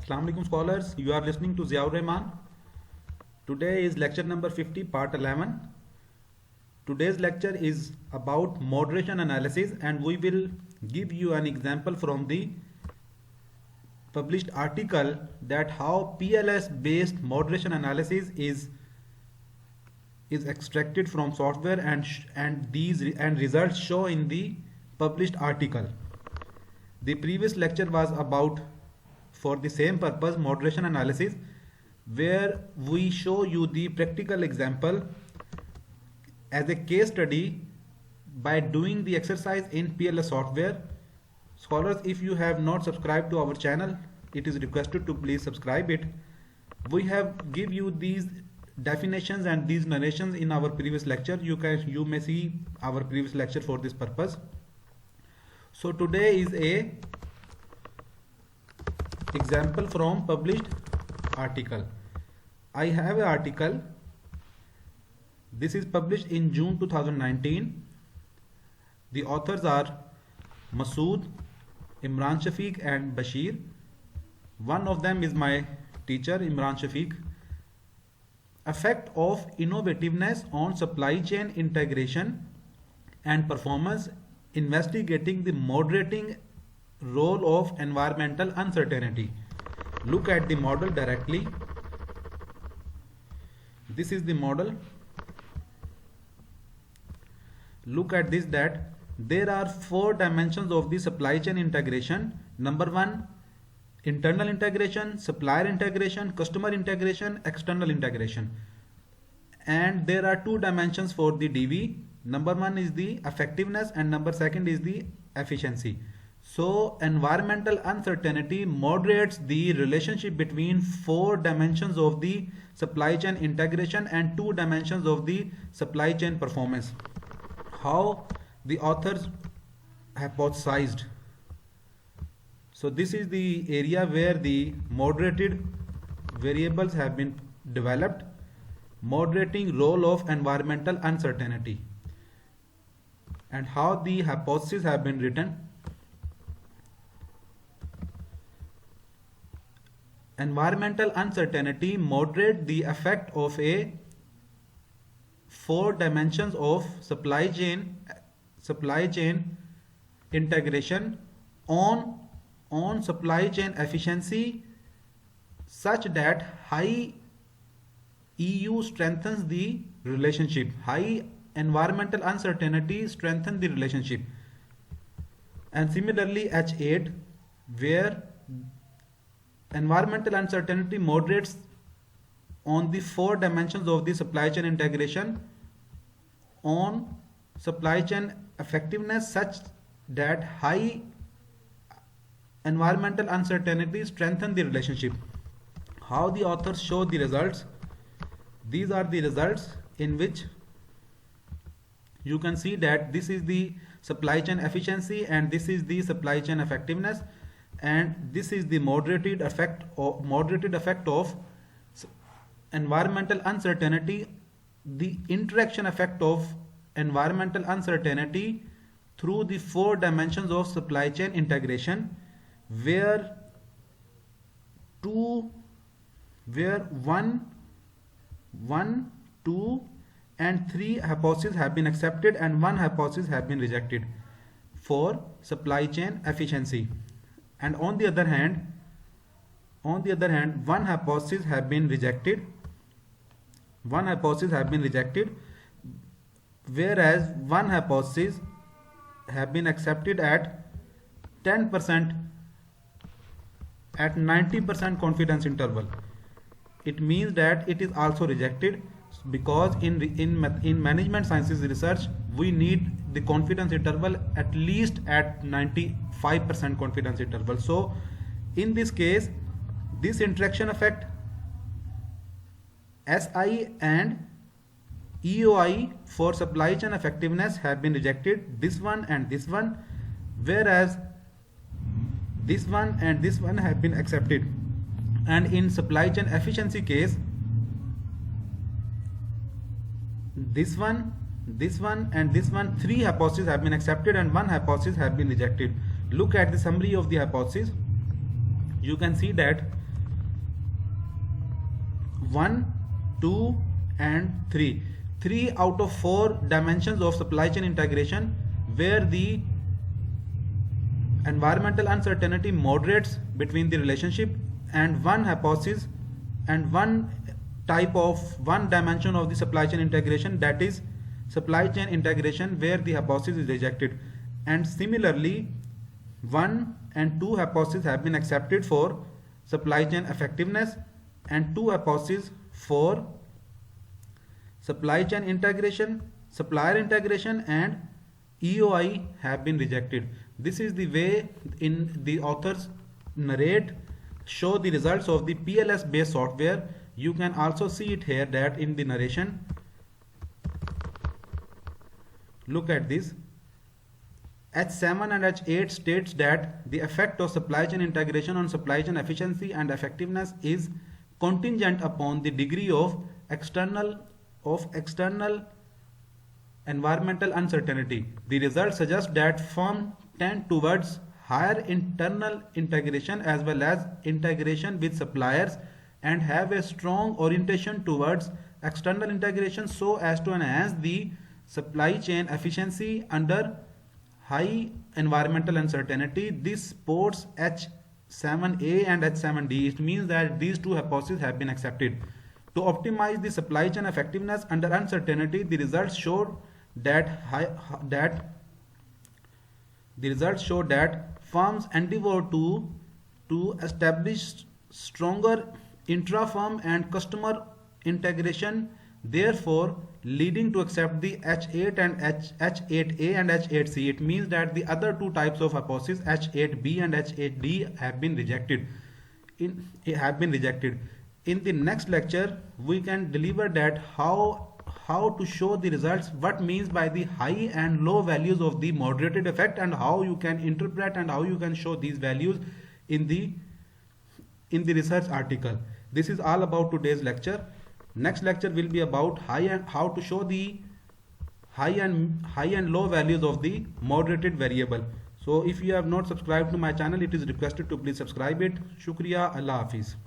Assalamu alaikum scholars, you are listening to Ziaur Rahman. Today is lecture number 50, part 11. Today's lecture is about moderation analysis, and we will give you an example from the published article that how PLS based moderation analysis is extracted from software and results show in the published article. The previous lecture was about for the same purpose moderation analysis, where we show you the practical example as a case study by doing the exercise in PLS software. Scholars, if you have not subscribed to our channel, it is requested to please subscribe it. We have give you these definitions and these narrations in our previous lecture. You may see our previous lecture for this purpose. So today is a example from published article. I have an article. This is published in June 2019. The authors are Masood, Imran Shafiq and Bashir. One of them is my teacher, Imran Shafiq. Effect of innovativeness on supply chain integration and performance, investigating the moderating role of environmental uncertainty. Look at the model directly. This is the model. Look at this, that there are 4 dimensions of the supply chain integration. Number 1, internal integration, supplier integration, customer integration, external integration. And there are 2 dimensions for the DV. Number 1 is the effectiveness and number 2 is the efficiency. So environmental uncertainty moderates the relationship between 4 dimensions of the supply chain integration and 2 dimensions of the supply chain performance. How the authors hypothesized. So this is the area where the moderated variables have been developed, moderating role of environmental uncertainty, and how the hypotheses have been written. Environmental uncertainty moderate the effect of a 4 dimensions of supply chain integration on supply chain efficiency, such that high EU strengthens the relationship. High environmental uncertainty strengthens the relationship. And similarly H8, where environmental uncertainty moderates on the 4 dimensions of the supply chain integration on supply chain effectiveness, such that high environmental uncertainty strengthen the relationship. How the authors show the results. These are the results in which you can see that this is the supply chain efficiency and this is the supply chain effectiveness, and this is the moderated effect of environmental uncertainty, the interaction effect of environmental uncertainty through the 4 dimensions of supply chain integration, where 1, 2 and 3 hypotheses have been accepted and 1 hypothesis have been rejected for supply chain efficiency. And on the other hand, 1 hypothesis have been rejected. 1 hypothesis have been rejected, whereas 1 hypothesis have been accepted at 10% at 90% confidence interval. It means that it is also rejected, because in management sciences research we need the confidence interval at least at 95% confidence interval. So in this case, this interaction effect SI and EOI for supply chain effectiveness have been rejected, this one and this one, whereas this one and this one have been accepted. And in supply chain efficiency case, this one and this one, 3 hypotheses have been accepted and 1 hypothesis have been rejected. Look at the summary of the hypothesis. You can see that 1, 2 and 3. 3 out of 4 dimensions of supply chain integration where the environmental uncertainty moderates between the relationship, and one hypothesis and one dimension of the supply chain integration, that is supply chain integration where the hypothesis is rejected. And similarly 1 and 2 hypotheses have been accepted for supply chain effectiveness, and 2 hypotheses for supply chain integration, supplier integration and EOI have been rejected. This is the way in the authors narrate, show the results of the PLS based software. You can also see it here that in the narration. Look at this. H7 and H8 states that the effect of supply chain integration on supply chain efficiency and effectiveness is contingent upon the degree of external environmental uncertainty. The results suggest that firms tend towards higher internal integration as well as integration with suppliers, and have a strong orientation towards external integration so as to enhance the supply chain efficiency under high environmental uncertainty. This supports H7A and H7D. It means that these two hypotheses have been accepted. To optimize the supply chain effectiveness under uncertainty, the results showed that firms endeavor to establish stronger intra-firm and customer integration, therefore leading to accept the H8 and H8A and H8C. It means that the other two types of hypothesis, H8B and H8D, have been rejected. In the next lecture, we can deliver that how to show the results, what means by the high and low values of the moderated effect, and how you can interpret and how you can show these values in the research article. This is all about today's lecture. Next lecture will be about how to show the high and low values of the moderated variable. So if you have not subscribed to my channel, it is requested to please subscribe it. Shukriya. Allah Hafiz.